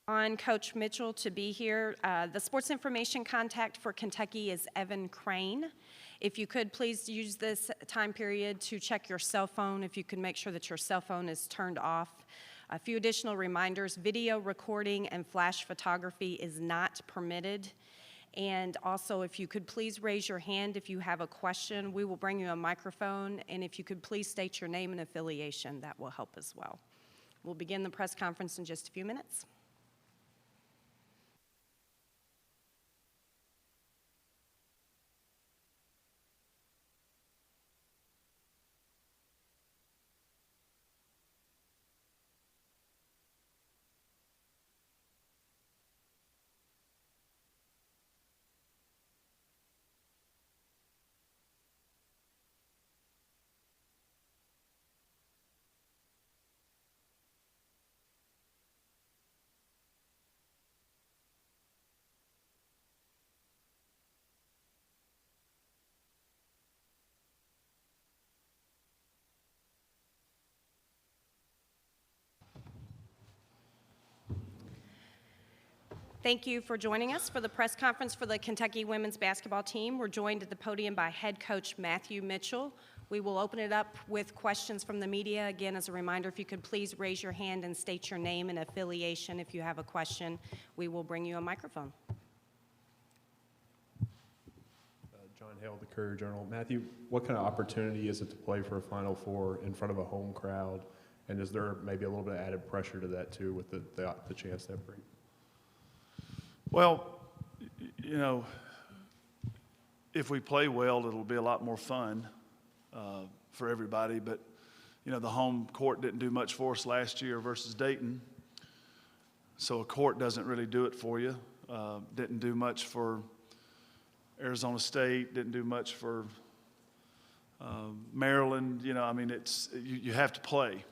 On Coach Mitchell to be here. The sports information contact for Kentucky is Evan Crane. If you could please use this time period to check your cell phone, if you could make sure that your cell phone is turned off. A few additional reminders: video recording and flash photography is not permitted. And also, if you could please raise your hand if you have a question. We will bring you a microphone, and if you could please state your name and affiliation, that will help as well. We'll begin the press conference in just a few minutes. Thank you for joining us for the press conference for the Kentucky women's basketball team. We're joined at the podium by head coach Matthew Mitchell. We will open it up with questions from the media. Again, as a reminder, if you could please raise your hand and state your name and affiliation if you have a question. We will bring you a microphone. John Hale, the Courier-Journal. Matthew, what kind of opportunity is it to play for a Final Four in front of a home crowd? And is there maybe a little bit of added pressure to that too with the chance that brings? Well, you know, if we play well, it'll be a lot more fun for everybody. But, you know, the home court didn't do much for us last year versus Dayton. So a court doesn't really do it for you. Didn't do much for Arizona State, didn't do much for Maryland. You know, I mean, you have to play.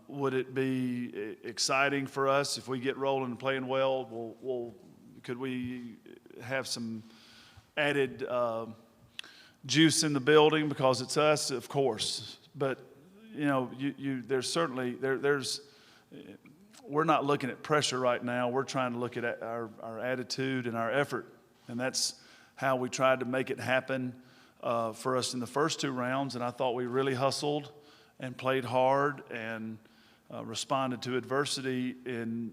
Would it be exciting for us if we get rolling and playing well? Could we have some added juice in the building because it's us? Of course, but you know, there's certainly we're not looking at pressure right now. We're trying to look at our attitude and our effort, and that's how we tried to make it happen for us in the first two rounds. And I thought we really hustled and played hard and responded to adversity in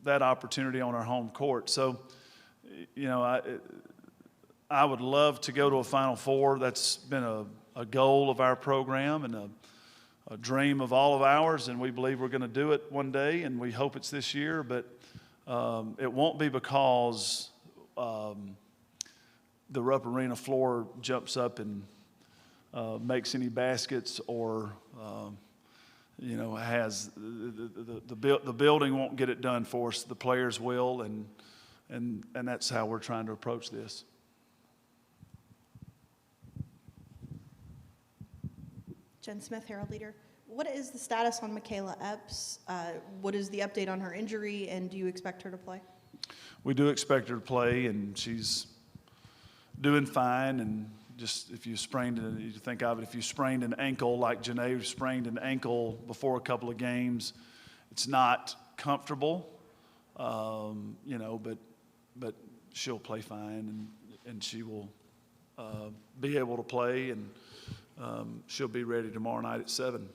that opportunity on our home court. So, you know, I would love to go to a Final Four. That's been a goal of our program and a dream of all of ours, and we believe we're going to do it one day, and we hope it's this year. But it won't be because the Rupp Arena floor jumps up and makes any baskets or, you know, has the building won't get it done for us. The players will, and that's how we're trying to approach this. Jen Smith, Herald Leader. What is the status on Michaela Epps? What is the update on her injury, and do you expect her to play? We do expect her to play, and she's doing fine. And just if you sprained it, you think of it, if you sprained an ankle like Janae sprained an ankle before a couple of games, it's not comfortable, you know, but she'll play fine, and she will be able to play, and she'll be ready tomorrow night at 7.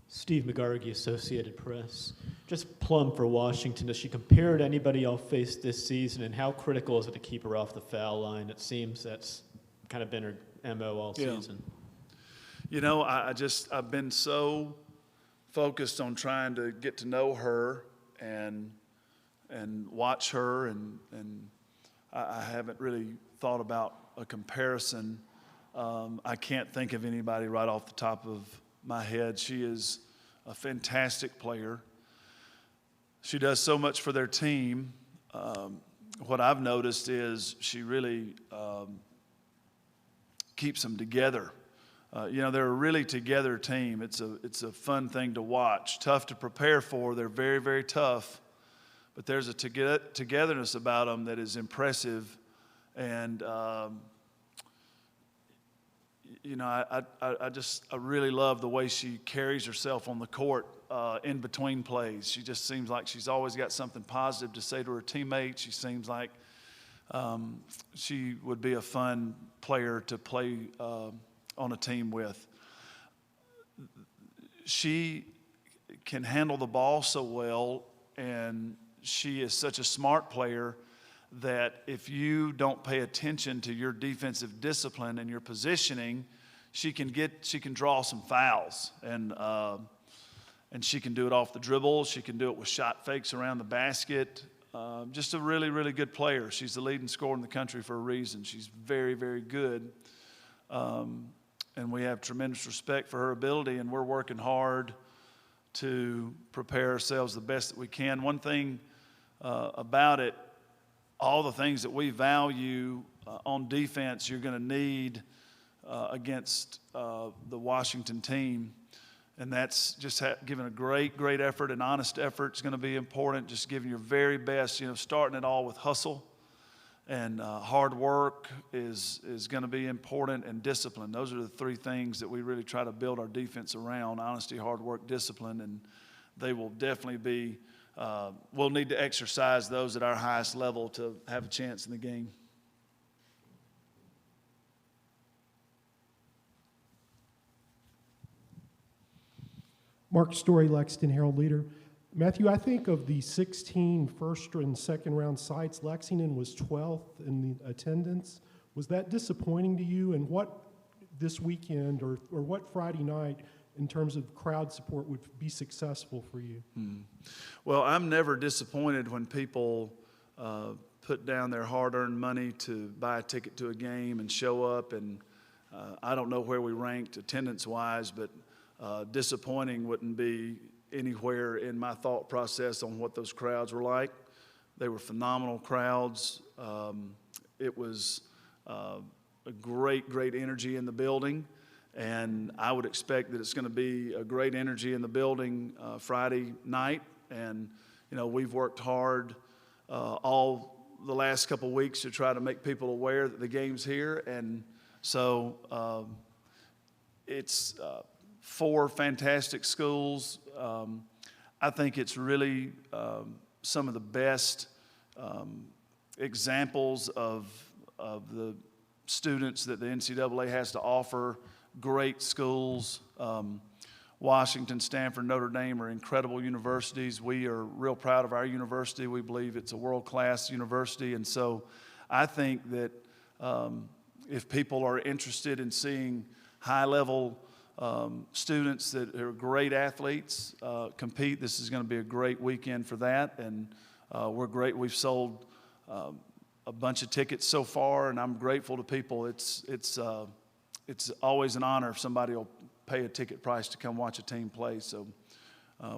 Steve McGargy, Associated Press. Just plumb for Washington. Does she compare to anybody y'all faced this season, and how critical is it to keep her off the foul line? It seems that's kind of been her MO all season. You know, I've been so focused on trying to get to know her and watch her, and I haven't really thought about a comparison. I can't think of anybody right off the top of my head. She is a fantastic player. She does so much for their team. What I've noticed is she really keeps them together. You know, they're a really together team. It's a fun thing to watch. Tough to prepare for. They're very, very tough. But there's a togetherness about them that is impressive. And, you know, I really love the way she carries herself on the court in between plays. She just seems like she's always got something positive to say to her teammates. She seems like she would be a fun player to play on a team with. She can handle the ball so well, and she is such a smart player that if you don't pay attention to your defensive discipline and your positioning, she can draw some fouls, and she can do it off the dribble. She can do it with shot fakes around the basket. Just a really, really good player. She's the leading scorer in the country for a reason. She's very, very good, and we have tremendous respect for her ability, and we're working hard to prepare ourselves the best that we can. One thing about it, all the things that we value on defense, you're going to need against the Washington team. And that's just giving a great, great effort, an honest effort is going to be important. Just giving your very best, starting it all with hustle. And hard work is going to be important, and discipline. Those are the three things that we really try to build our defense around: honesty, hard work, discipline. And they will definitely be we'll need to exercise those at our highest level to have a chance in the game. Mark Story, Lexington Herald-Leader. Matthew, I think of the 16 first and second round sites, Lexington was 12th in the attendance. Was that disappointing to you? And what this weekend or what Friday night in terms of crowd support would be successful for you? Well, I'm never disappointed when people put down their hard-earned money to buy a ticket to a game and show up. And I don't know where we ranked attendance-wise, but disappointing wouldn't be anywhere in my thought process on what those crowds were like. They were phenomenal crowds. It was a great, great energy in the building. And I would expect that it's going to be a great energy in the building Friday night. And, we've worked hard all the last couple of weeks to try to make people aware that the game's here. And so it's 4 fantastic schools. I think it's really some of the best examples of the students that the NCAA has to offer. Great schools. Washington, Stanford, Notre Dame are incredible universities. We are real proud of our university. We believe it's a world-class university. And so I think that if people are interested in seeing high-level students that are great athletes compete, this is going to be a great weekend for that. And we're great. We've sold a bunch of tickets so far, and I'm grateful to people. It's always an honor if somebody will pay a ticket price to come watch a team play. So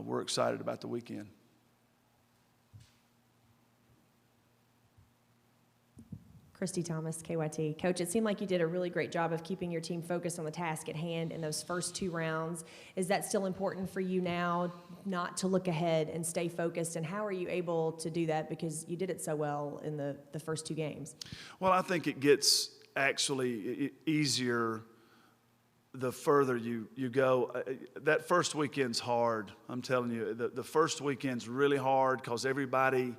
we're excited about the weekend. Christy Thomas, KYT. Coach, it seemed like you did a really great job of keeping your team focused on the task at hand in those first 2 rounds. Is that still important for you now, not to look ahead and stay focused? And how are you able to do that, because you did it so well in the first 2 games? Well, I think it gets actually easier the further you go. That first weekend's hard. I'm telling you, the first weekend's really hard because everybody,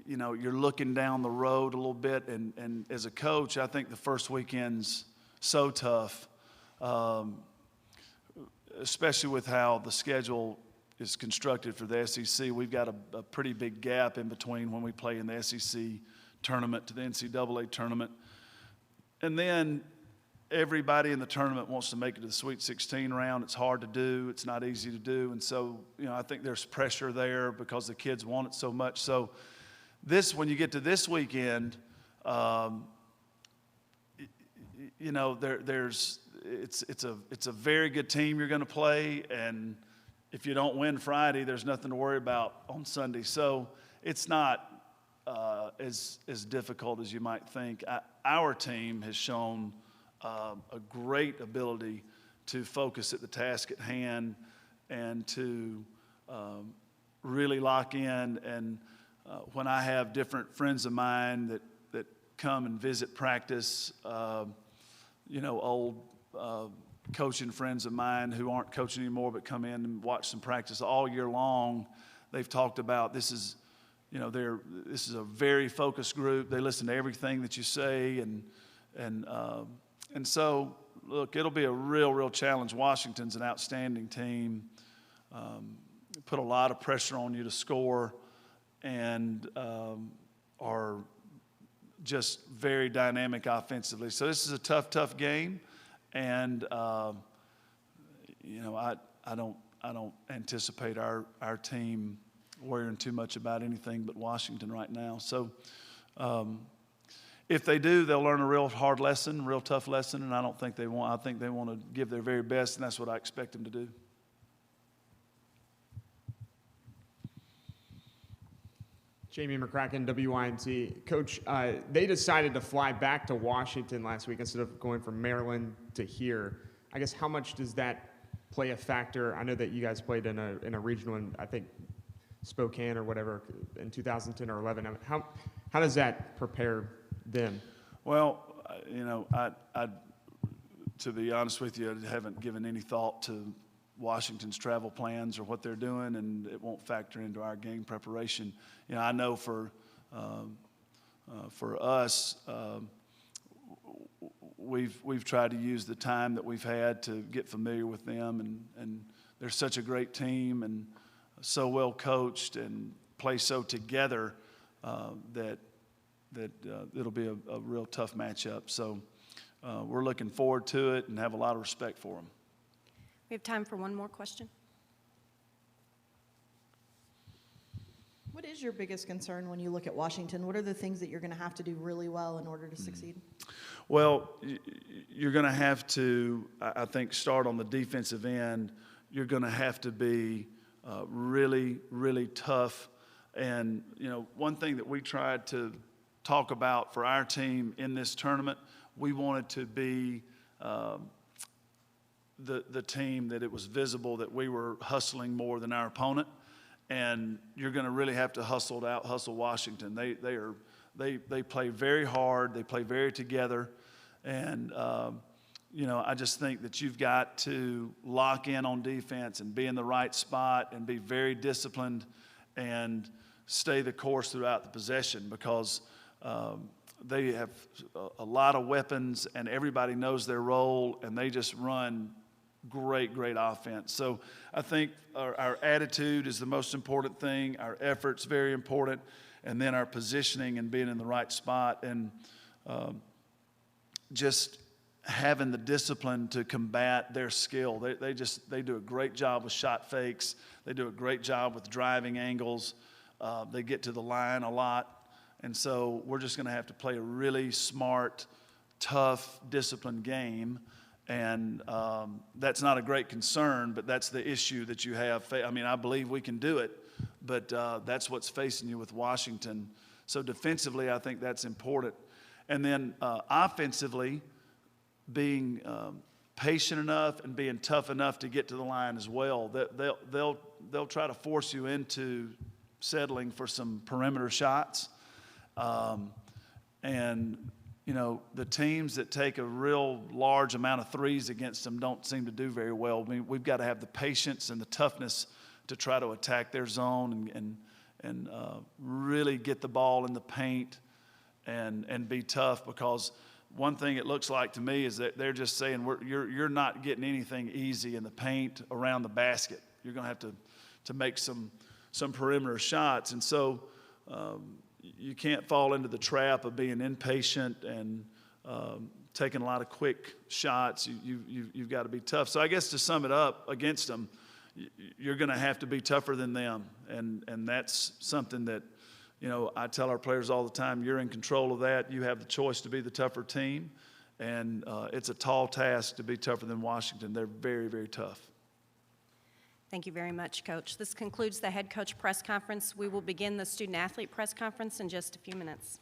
you're looking down the road a little bit. And as a coach, I think the first weekend's so tough, especially with how the schedule is constructed for the SEC. We've got a pretty big gap in between when we play in the SEC tournament to the NCAA tournament. And then everybody in the tournament wants to make it to the Sweet 16 round. It's hard to do. It's not easy to do. And so, I think there's pressure there because the kids want it so much. So when you get to this weekend, it's a very good team you're going to play. And if you don't win Friday, there's nothing to worry about on Sunday. So it's not as difficult as you might think. Our team has shown a great ability to focus at the task at hand and to really lock in. And when I have different friends of mine that come and visit practice, old coaching friends of mine who aren't coaching anymore but come in and watch some practice all year long. They've talked about this is a very focused group. They listen to everything that you say, and so look, it'll be a real challenge. Washington's an outstanding team. Put a lot of pressure on you to score, and are just very dynamic offensively. So this is a tough game, and I don't anticipate our team worrying too much about anything but Washington right now. So if they do, they'll learn a real hard lesson, real tough lesson, and I think they want to give their very best, and that's what I expect them to do. Jamie McCracken, WYNT. Coach, they decided to fly back to Washington last week instead of going from Maryland to here. I guess how much does that play a factor? I know that you guys played in a regional in, I think, Spokane or whatever in 2010 or 11. I mean, how does that prepare them? Well, I to be honest with you, I haven't given any thought to Washington's travel plans or what they're doing, and it won't factor into our game preparation. I know for us, we've tried to use the time that we've had to get familiar with them, and they're such a great team and so well coached and play so together that it'll be a real tough matchup. So we're looking forward to it and have a lot of respect for them. We have time for one more question. What is your biggest concern when you look at Washington? What are the things that you're going to have to do really well in order to succeed? Well, you're going to have to, I think, start on the defensive end. You're going to have to be really tough. And, one thing that we tried to talk about for our team in this tournament, we wanted to be the team that it was visible that we were hustling more than our opponent. And you're going to really have to hustle Washington. They play very hard. They play very together. And, I just think that you've got to lock in on defense and be in the right spot and be very disciplined and stay the course throughout the possession, because they have a lot of weapons and everybody knows their role, and they just run great offense. So I think our attitude is the most important thing. Our effort's very important, and then our positioning and being in the right spot, and just having the discipline to combat their skill. They do a great job with shot fakes. They do a great job with driving angles. They get to the line a lot, and so we're just going to have to play a really smart, tough, disciplined game. And that's not a great concern, but that's the issue that you have. I mean, I believe we can do it, but that's what's facing you with Washington. So defensively, I think that's important. And then offensively, being patient enough and being tough enough to get to the line as well. They'll try to force you into settling for some perimeter shots. And the teams that take a real large amount of threes against them don't seem to do very well. I mean, we've got to have the patience and the toughness to try to attack their zone and really get the ball in the paint and be tough, because one thing it looks like to me is that they're just saying you're not getting anything easy in the paint around the basket. You're going to have to make some perimeter shots, and so you can't fall into the trap of being impatient and taking a lot of quick shots. You've got to be tough. So I guess to sum it up against them, you're going to have to be tougher than them, and that's something that I tell our players all the time. You're in control of that. You have the choice to be the tougher team, and it's a tall task to be tougher than Washington. They're very tough. Thank you very much, Coach. This concludes the head coach press conference. We will begin the student athlete press conference in just a few minutes.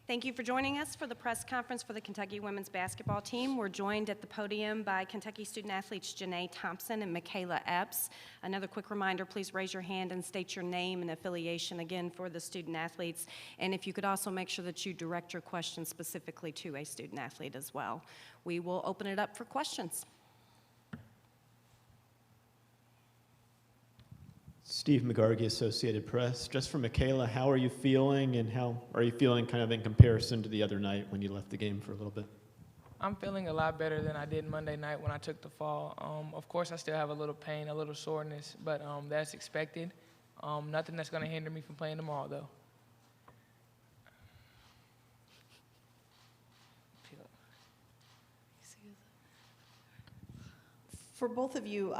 Thank you for joining us for the press conference for the Kentucky women's basketball team. We're joined at the podium by Kentucky student athletes Janae Thompson and Michaela Epps. Another quick reminder, please raise your hand and state your name and affiliation again for the student athletes. And if you could also make sure that you direct your questions specifically to a student athlete as well. We will open it up for questions. Steve McGargy, Associated Press. Just for Michaela, how are you feeling, and how are you feeling kind of in comparison to the other night when you left the game for a little bit? I'm feeling a lot better than I did Monday night when I took the fall. Of course, I still have a little pain, a little soreness, but that's expected. Nothing that's going to hinder me from playing tomorrow, though. For both of you,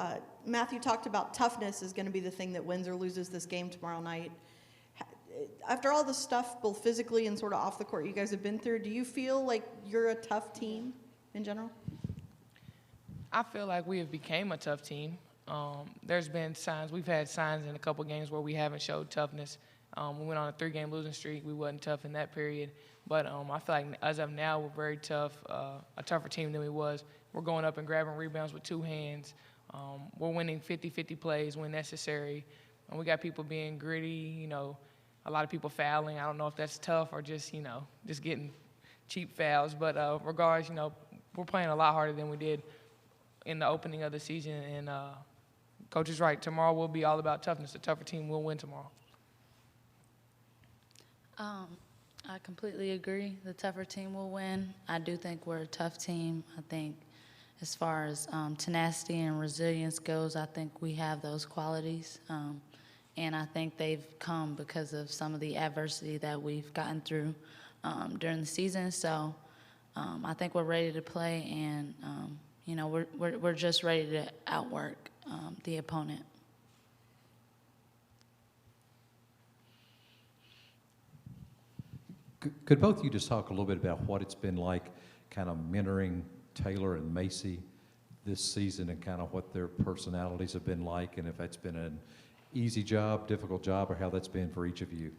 Matthew talked about toughness is going to be the thing that wins or loses this game tomorrow night. After all the stuff, both physically and sort of off the court, you guys have been through, do you feel like you're a tough team in general? I feel like we have became a tough team. There's been signs, we've had signs in a couple games where we haven't showed toughness. We went on a 3-game losing streak. We wasn't tough in that period. But I feel like as of now, we're very tough, a tougher team than we was. We're going up and grabbing rebounds with 2 hands. We're winning 50-50 plays when necessary. And we got people being gritty, a lot of people fouling. I don't know if that's tough or just, just getting cheap fouls. But regardless, we're playing a lot harder than we did in the opening of the season. And Coach is right. Tomorrow will be all about toughness. The tougher team will win tomorrow. I completely agree. The tougher team will win. I do think we're a tough team. I think as far as tenacity and resilience goes, I think we have those qualities. And I think they've come because of some of the adversity that we've gotten through during the season. So I think we're ready to play, and we're just ready to outwork the opponent. Could both of you just talk a little bit about what it's been like kind of mentoring Taylor and Macy this season, and kind of what their personalities have been like, and if that's been an easy job, difficult job, or how that's been for each of you?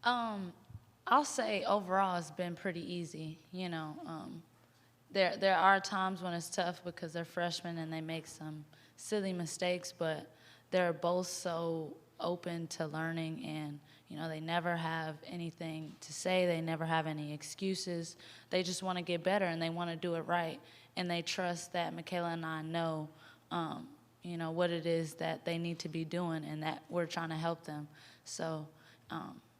I'll say overall it's been pretty easy. There are times when it's tough because they're freshmen and they make some silly mistakes, but they're both so open to learning, and they never have anything to say. They never have any excuses. They just want to get better, and they want to do it right, and they trust that Michaela and I know what it is that they need to be doing, and that we're trying to help them. So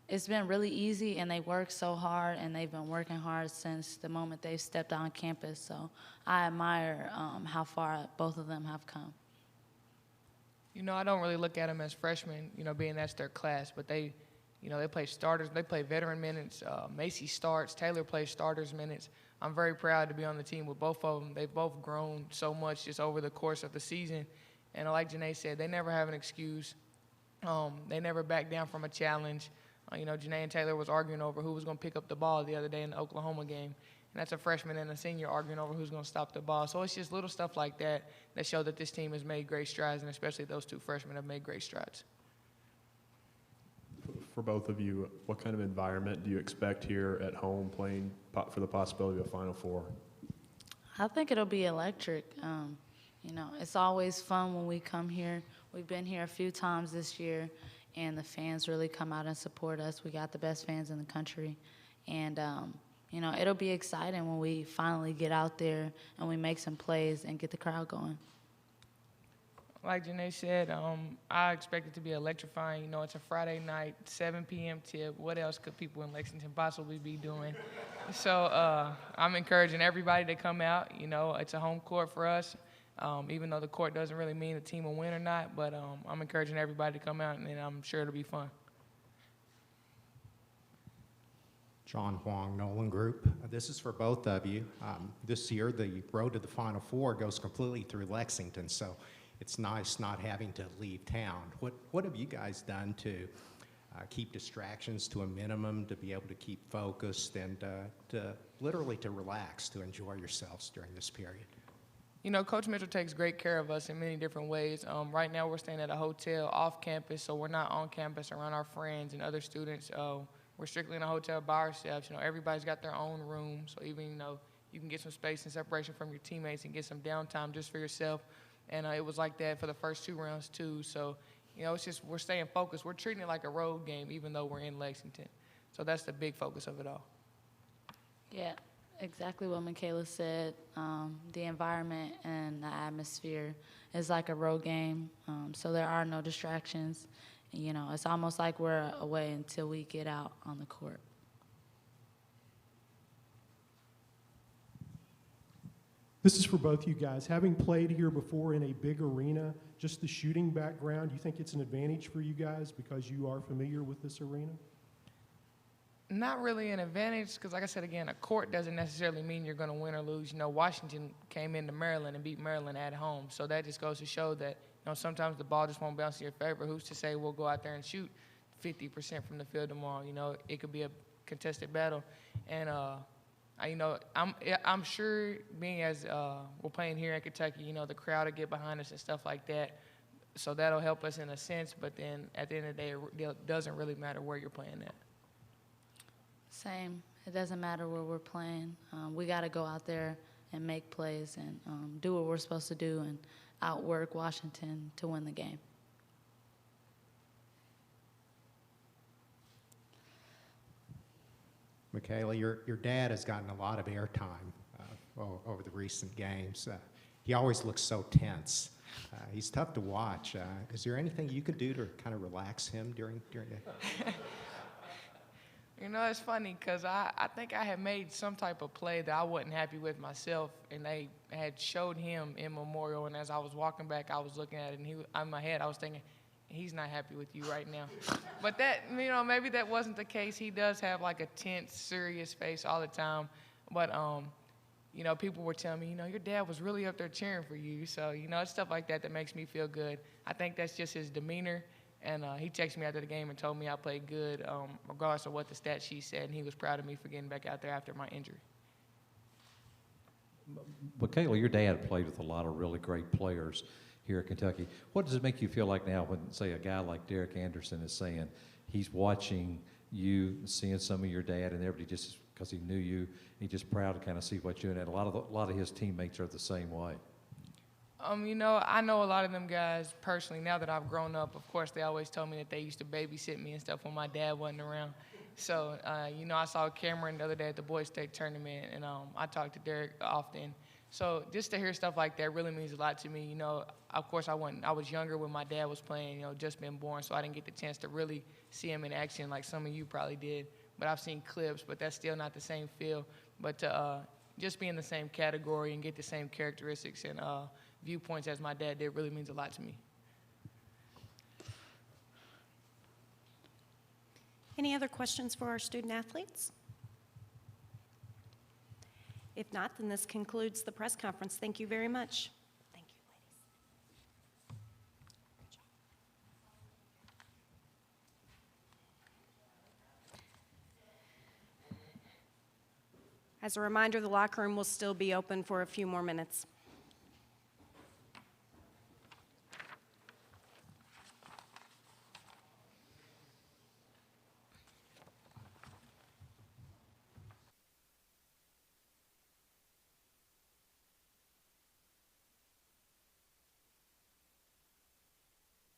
it's been really easy, and they work so hard, and they've been working hard since the moment they've stepped on campus. So I admire how far both of them have come. I don't really look at them as freshmen, being that's their class, but they play starters, they play veteran minutes. Macy starts, Taylor plays starters minutes. I'm very proud to be on the team with both of them. They've both grown so much just over the course of the season. And like Janae said, they never have an excuse. They never back down from a challenge. Janae and Taylor was arguing over who was going to pick up the ball the other day in the Oklahoma game. And that's a freshman and a senior arguing over who's going to stop the ball. So it's just little stuff like that that show that this team has made great strides, and especially those 2 freshmen have made great strides. For both of you, what kind of environment do you expect here at home playing for the possibility of a Final Four? I think it'll be electric. It's always fun when we come here. We've been here a few times this year, and the fans really come out and support us. We got the best fans in the country. And, it'll be exciting when we finally get out there and we make some plays and get the crowd going. Like Janae said, I expect it to be electrifying. It's a Friday night, 7 p.m. tip. What else could people in Lexington possibly be doing? So I'm encouraging everybody to come out. It's a home court for us, even though the court doesn't really mean the team will win or not. But I'm encouraging everybody to come out, and I'm sure it'll be fun. John Huang, Nolan Group. This is for both of you. This year, the road to the Final Four goes completely through Lexington, so it's nice not having to leave town. What have you guys done to keep distractions to a minimum, to be able to keep focused, and to literally to relax, to enjoy yourselves during this period? You know, Coach Mitchell takes great care of us in many different ways. Right now, we're staying at a hotel off campus, so we're not on campus around our friends and other students. We're strictly in a hotel by ourselves. You know, everybody's got their own room, so even, you know, you can get some space and separation from your teammates and get some downtime just for yourself. And it was like that for the first 2 rounds, too. So, you know, it's just we're staying focused. We're treating it like a road game, even though we're in Lexington. So that's the big focus of it all. Yeah, exactly what Michaela said. The environment and the atmosphere is like a road game, so there are no distractions. You know, it's almost like we're away until we get out on the court. This is for both you guys. Having played here before in a big arena, just the shooting background, you think it's an advantage for you guys because you are familiar with this arena? Not really an advantage because, like I said again, a court doesn't necessarily mean you're going to win or lose. You know, Washington came into Maryland and beat Maryland at home, so that just goes to show that, you know, sometimes the ball just won't bounce in your favor. Who's to say we'll go out there and shoot 50% from the field tomorrow? You know, it could be a contested battle, and you know, I'm sure being as we're playing here in Kentucky, you know, the crowd will get behind us and stuff like that, so that'll help us in a sense. But then at the end of the day, it doesn't really matter where you're playing at. Same. It doesn't matter where we're playing. We got to go out there and make plays and do what we're supposed to do and outwork Washington to win the game. Michaela, your dad has gotten a lot of airtime over the recent games. He always looks so tense. He's tough to watch. Is there anything you can do to kind of relax him during that? You know, it's funny because I think I had made some type of play that I wasn't happy with myself, and they had showed him in Memorial, and as I was walking back, I was looking at it, and in my head, I was thinking, he's not happy with you right now. But that, you know, maybe that wasn't the case. He does have like a tense, serious face all the time. But, you know, people were telling me, you know, your dad was really up there cheering for you. So, you know, it's stuff like that that makes me feel good. I think that's just his demeanor. And he texted me after the game and told me I played good, regardless of what the stat sheet said, and he was proud of me for getting back out there after my injury. Michaela, your dad played with a lot of really great players here at Kentucky. What does it make you feel like now when, say, a guy like Derek Anderson is saying he's watching you, seeing some of your dad, and everybody just because he knew you, he's just proud to kind of see what you're doing, and a lot of his teammates are the same way. You know, I know a lot of them guys personally. Now that I've grown up, of course, they always told me that they used to babysit me and stuff when my dad wasn't around. So, you know, I saw Cameron the other day at the Boys State tournament, and I talked to Derek often. So just to hear stuff like that really means a lot to me. You know, of course, I was younger when my dad was playing, you know, just been born, so I didn't get the chance to really see him in action like some of you probably did. But I've seen clips, but that's still not the same feel. But to just be in the same category and get the same characteristics and viewpoints as my dad did really means a lot to me. Any other questions for our student athletes? If not, then this concludes the press conference. Thank you very much. Thank you, ladies. Good job. As a reminder, the locker room will still be open for a few more minutes.